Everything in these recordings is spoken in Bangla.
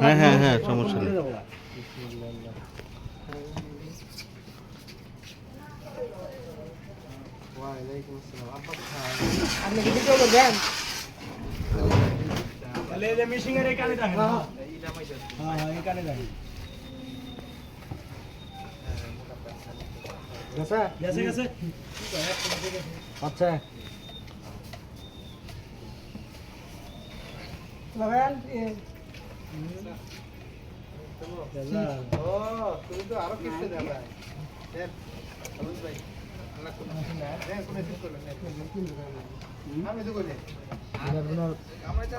হ্যাঁ হ্যাঁ হ্যাঁ সমস্যা নেই। আপনি কি ভিডিও করবেন? তাহলে এই যে মিশিং এর এখানে রাখেন। হ্যাঁ হ্যাঁ এখানে রাখেন। গেছে? গেছে গেছে। আচ্ছা লাগান ও তুমি তো আরো কিছু দেবা। দেখ সবুজ ভাই আল্লাহ কোন না দেখ কোন ঠিক করলেন আমি তো কইলে আমরা চা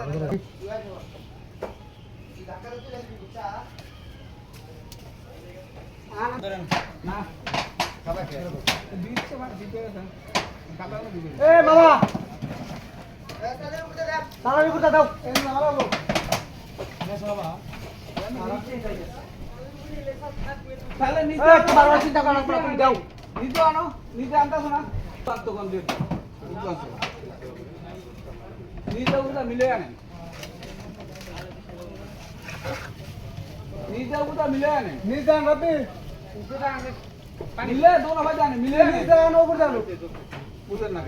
না খাবা কে দিতে মানে দিতে কাটা না দিবে এ বাবা তাড়াতাড়ি পুতা দাও এই না হারাবো গেছে বাবা তাহলে নিজে বারবার চিন্তা করা পড়া তুমি দাও নিজে আনো নিজে আনতাছ না তার দোকান দিয়ে নিজে উঠা মিলে আনেন নিজে উঠা মিলে আনেন নিজে আন রাতে মিলে দোনো ভাই জানে মিলে নিজে আনো উপর জানো উঠেন না